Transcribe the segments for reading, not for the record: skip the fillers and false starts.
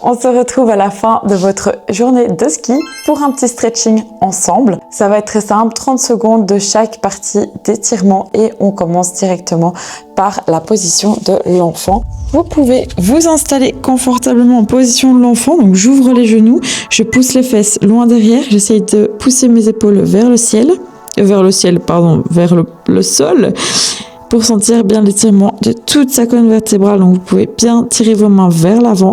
On se retrouve à la fin de votre journée de ski pour un petit stretching ensemble. Ça va être très simple, 30 secondes de chaque partie d'étirement et on commence directement par la position de l'enfant. Vous pouvez vous installer confortablement en position de l'enfant. Donc j'ouvre les genoux, je pousse les fesses loin derrière, j'essaye de pousser mes épaules vers le sol pour sentir bien l'étirement de toute sa colonne vertébrale. Donc vous pouvez bien tirer vos mains vers l'avant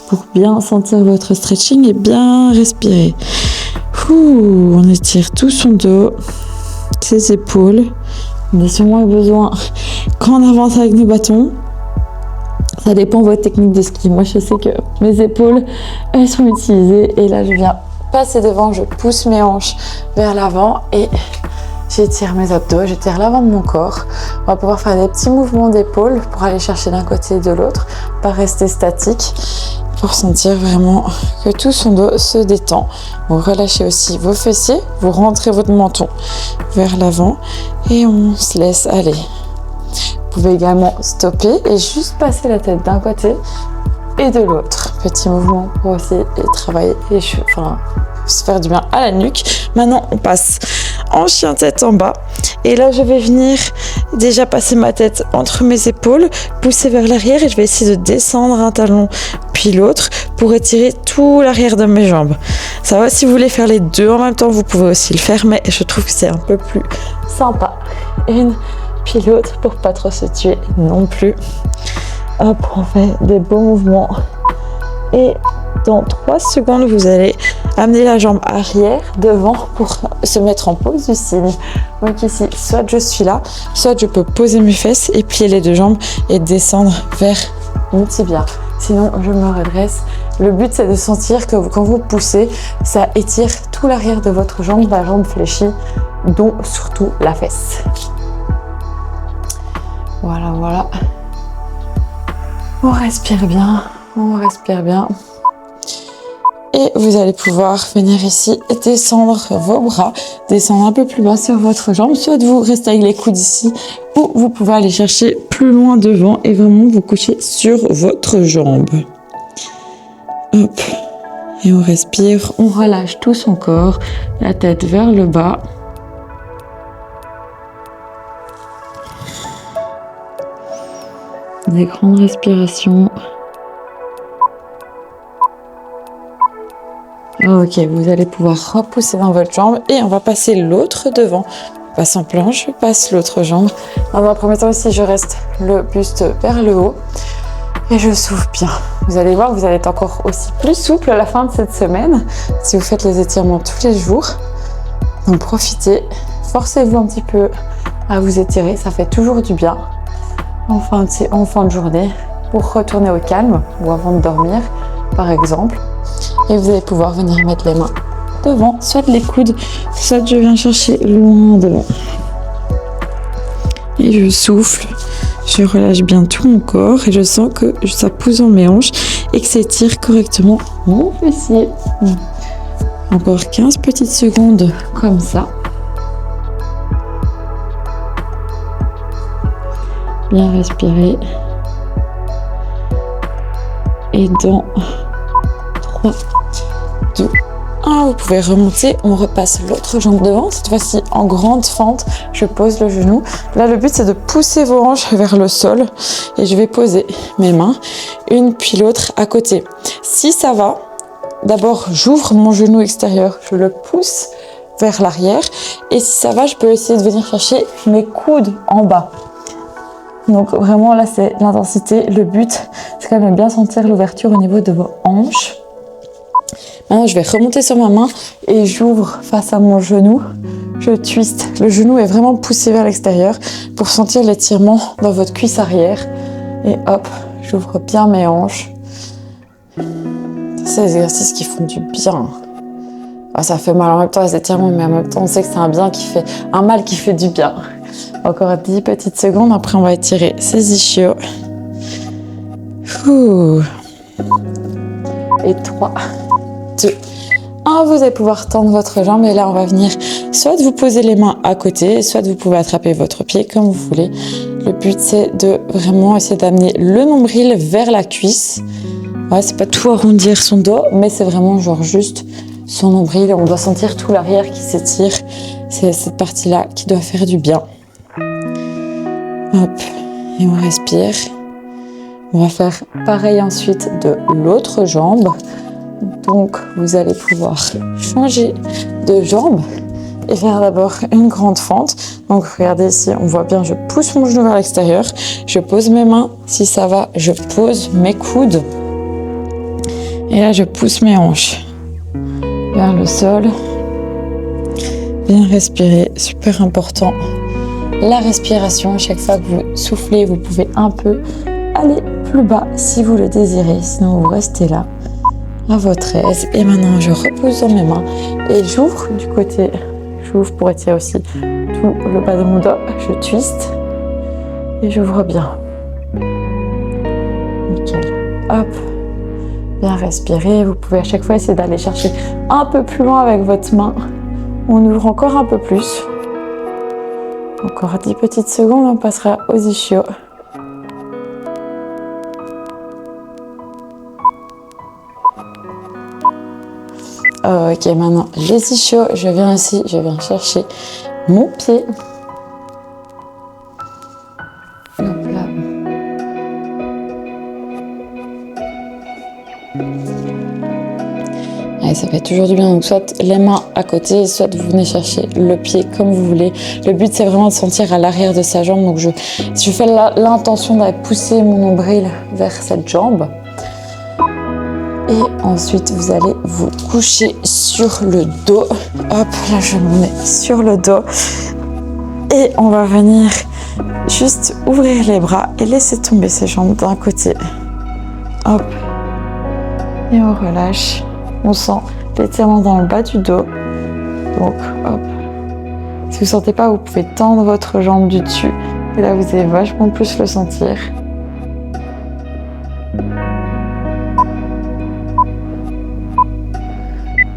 pour bien sentir votre stretching et bien respirer. On étire tout son dos, ses épaules. On a sûrement besoin quand on avance avec nos bâtons. Ça dépend de votre technique de ski. Moi, je sais que mes épaules, elles sont utilisées. Et là, je viens passer devant, je pousse mes hanches vers l'avant et j'étire mes abdos, j'étire l'avant de mon corps. On va pouvoir faire des petits mouvements d'épaule pour aller chercher d'un côté et de l'autre, pas rester statique, pour sentir vraiment que tout son dos se détend. Vous relâchez aussi vos fessiers, vous rentrez votre menton vers l'avant et on se laisse aller. Vous pouvez également stopper et juste passer la tête d'un côté et de l'autre. Petit mouvement pour aussi travailler les cheveux, se faire du bien à la nuque. Maintenant, on passe en chien tête en bas. Et là, je vais venir déjà passer ma tête entre mes épaules, pousser vers l'arrière et je vais essayer de descendre un talon puis l'autre pour étirer tout l'arrière de mes jambes. Ça va, si vous voulez faire les deux en même temps, vous pouvez aussi le faire, mais je trouve que c'est un peu plus sympa. Une puis l'autre pour pas trop se tuer non plus. Hop, on fait des beaux mouvements. Et dans 3 secondes, vous allez amener la jambe arrière devant pour se mettre en pose du cygne. Donc ici, soit je suis là, soit je peux poser mes fesses et plier les deux jambes et descendre vers mon tibia. Sinon, je me redresse. Le but, c'est de sentir que quand vous poussez, ça étire tout l'arrière de votre jambe, la jambe fléchie, dont surtout la fesse. Voilà. On respire bien. Et vous allez pouvoir venir ici et descendre vos bras, descendre un peu plus bas sur votre jambe. Soit vous restez avec les coudes ici, ou vous pouvez aller chercher plus loin devant et vraiment vous coucher sur votre jambe. Hop. Et on respire, on relâche tout son corps, la tête vers le bas. Des grandes respirations. Ok, vous allez pouvoir repousser dans votre jambe et on va passer l'autre devant. Je passe en planche, je passe l'autre jambe. Dans un premier temps ici, je reste le buste vers le haut et je souffle bien. Vous allez voir, vous allez être encore aussi plus souple à la fin de cette semaine si vous faites les étirements tous les jours. Donc profitez, forcez-vous un petit peu à vous étirer, ça fait toujours du bien. En fin de journée, pour retourner au calme ou avant de dormir, par exemple. Et vous allez pouvoir venir mettre les mains devant, soit les coudes, soit je viens chercher loin devant. Et je souffle, je relâche bien tout mon corps et je sens que ça pousse dans mes hanches et que ça étire correctement mon fessier. Encore 15 petites secondes comme ça. Bien respirer. Et dans 3, 2, 1, vous pouvez remonter. On repasse l'autre jambe devant. Cette fois-ci en grande fente. Je pose le genou. Là, le but, c'est de pousser vos hanches vers le sol. Et je vais poser mes mains, une puis l'autre à côté. Si ça va, d'abord, j'ouvre mon genou extérieur. Je le pousse vers l'arrière. Et si ça va, je peux essayer de venir chercher mes coudes en bas. Donc vraiment là c'est l'intensité, le but c'est quand même de bien sentir l'ouverture au niveau de vos hanches. Maintenant je vais remonter sur ma main et j'ouvre face à mon genou, je twiste, le genou est vraiment poussé vers l'extérieur pour sentir l'étirement dans votre cuisse arrière et hop, j'ouvre bien mes hanches. C'est des exercices qui font du bien. Ça fait mal en même temps les étirements, mais en même temps on sait que c'est un mal qui fait du bien. Encore 10 petites secondes, après on va étirer ses ischios. Et 3, 2, 1, vous allez pouvoir tendre votre jambe et là on va venir soit vous poser les mains à côté, soit vous pouvez attraper votre pied comme vous voulez. Le but c'est de vraiment essayer d'amener le nombril vers la cuisse Ouais, c'est pas tout arrondir son dos, mais c'est vraiment genre juste son nombril. On doit sentir tout l'arrière qui s'étire. C'est cette partie-là qui doit faire du bien. Hop, et on respire. On va faire pareil ensuite de l'autre jambe. Donc, vous allez pouvoir changer de jambe et faire d'abord une grande fente. Donc, regardez ici, on voit bien, je pousse mon genou vers l'extérieur. Je pose mes mains. Si ça va, je pose mes coudes. Et là, je pousse mes hanches vers le sol. Bien respirer, super important. La respiration, chaque fois que vous soufflez, vous pouvez un peu aller plus bas si vous le désirez. Sinon, vous restez là, à votre aise. Et maintenant, je repose dans mes mains et j'ouvre du côté. J'ouvre pour étirer aussi tout le bas de mon dos. Je twiste et j'ouvre bien. Nickel. Hop. Bien respirer. Vous pouvez à chaque fois essayer d'aller chercher un peu plus loin avec votre main. On ouvre encore un peu plus. Encore 10 petites secondes, on passera aux ischios. Ok, maintenant les ischios, je viens ici, je viens chercher mon pied. Hop là. Allez, ça fait toujours du bien, donc soit les mains à côté, soit vous venez chercher le pied comme vous voulez. Le but c'est vraiment de sentir à l'arrière de sa jambe, donc je fais l'intention d'aller pousser mon nombril vers cette jambe. Et ensuite, vous allez vous coucher sur le dos. Hop, là, je me mets sur le dos. Et on va venir juste ouvrir les bras et laisser tomber ses jambes d'un côté. Hop. Et on relâche. On sent l'étirement dans le bas du dos. Donc, hop. Si vous ne sentez pas, vous pouvez tendre votre jambe du dessus. Et là, vous allez vachement plus le sentir.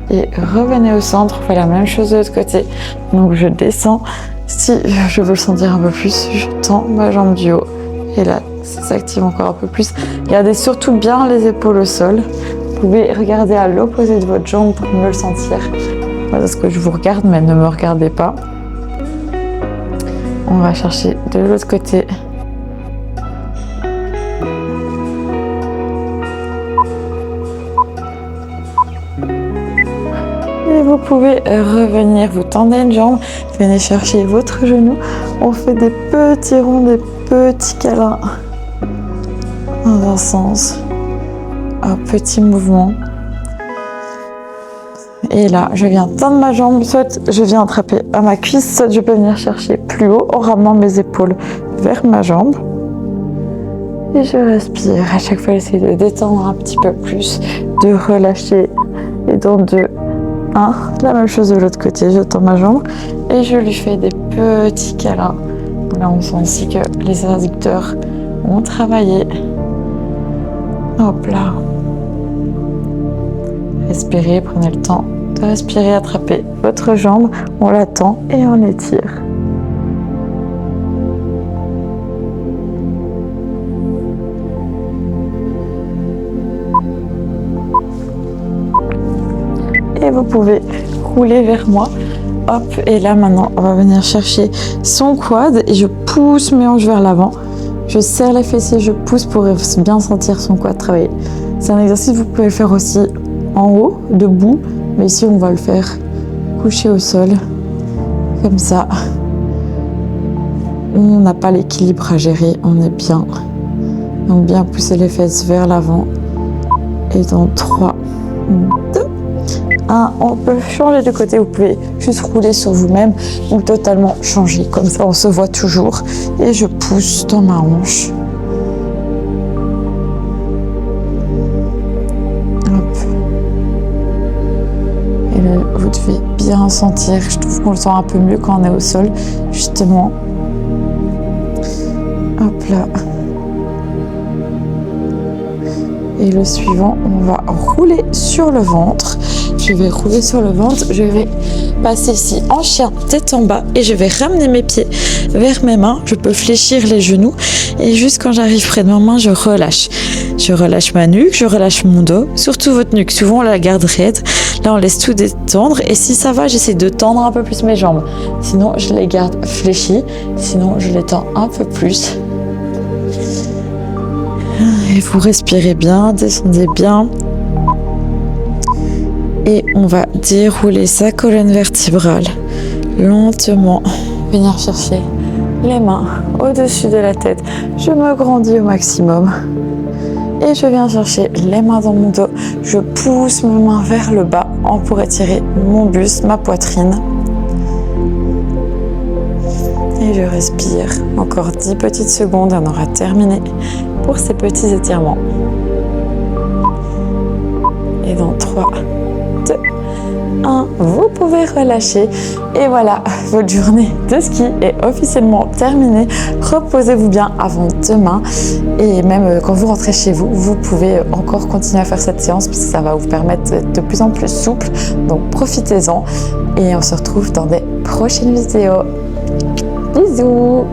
Et revenez au centre, on fait la même chose de l'autre côté. Donc je descends, si je veux le sentir un peu plus, je tends ma jambe du haut. Et là, ça s'active encore un peu plus. Gardez surtout bien les épaules au sol. Vous pouvez regarder à l'opposé de votre jambe pour mieux le sentir. Parce que je vous regarde, mais ne me regardez pas. On va chercher de l'autre côté. Et vous pouvez revenir, vous tendez une jambe, venez chercher votre genou. On fait des petits ronds, des petits câlins dans un sens. Un petit mouvement. Et là, je viens tendre ma jambe, soit je viens attraper à ma cuisse, soit je peux venir chercher plus haut en ramenant mes épaules vers ma jambe. Et je respire. À chaque fois, j'essaie de détendre un petit peu plus, de relâcher. Et dans 2, 1, la même chose de l'autre côté. Je tends ma jambe et je lui fais des petits câlins. Là, on sent aussi que les adducteurs ont travaillé. Hop là. Respirez, prenez le temps de respirer, attrapez votre jambe, on la tend et on étire. Et vous pouvez rouler vers moi. Hop, et là maintenant, on va venir chercher son quad et je pousse mes hanches vers l'avant. Je serre les fessiers, je pousse pour bien sentir son quad travailler. C'est un exercice que vous pouvez le faire aussi en haut, debout, mais ici on va le faire couché au sol, comme ça. On n'a pas l'équilibre à gérer, on est bien. Donc bien pousser les fesses vers l'avant. Et dans 3, 2, 1, on peut changer de côté, vous pouvez juste rouler sur vous-même ou totalement changer, comme ça on se voit toujours. Et je pousse dans ma hanche. Hop. Et là, vous devez bien sentir, je trouve qu'on le sent un peu mieux quand on est au sol, justement. Hop là. Et le suivant, on va rouler sur le ventre. Je vais rouler sur le ventre, je vais passer ici en chien, tête en bas, et je vais ramener mes pieds vers mes mains. Je peux fléchir les genoux et juste quand j'arrive près de ma main, je relâche. Je relâche ma nuque, je relâche mon dos, surtout votre nuque. Souvent on la garde raide. Là on laisse tout détendre et si ça va, j'essaie de tendre un peu plus mes jambes. Sinon je les garde fléchies, sinon je les tends un peu plus. Et vous respirez bien, descendez bien. Et on va dérouler sa colonne vertébrale lentement. Venir chercher les mains au-dessus de la tête. Je me grandis au maximum. Et je viens chercher les mains dans mon dos. Je pousse mes mains vers le bas pour étirer mon buste, ma poitrine. Et je respire. Encore 10 petites secondes et on aura terminé pour ces petits étirements. Et dans 3, 2, 1, vous pouvez relâcher. Et voilà, votre journée de ski est officiellement terminée. Reposez-vous bien avant demain. Et même quand vous rentrez chez vous, vous pouvez encore continuer à faire cette séance parce que ça va vous permettre d'être de plus en plus souple. Donc profitez-en et on se retrouve dans des prochaines vidéos. Bisous!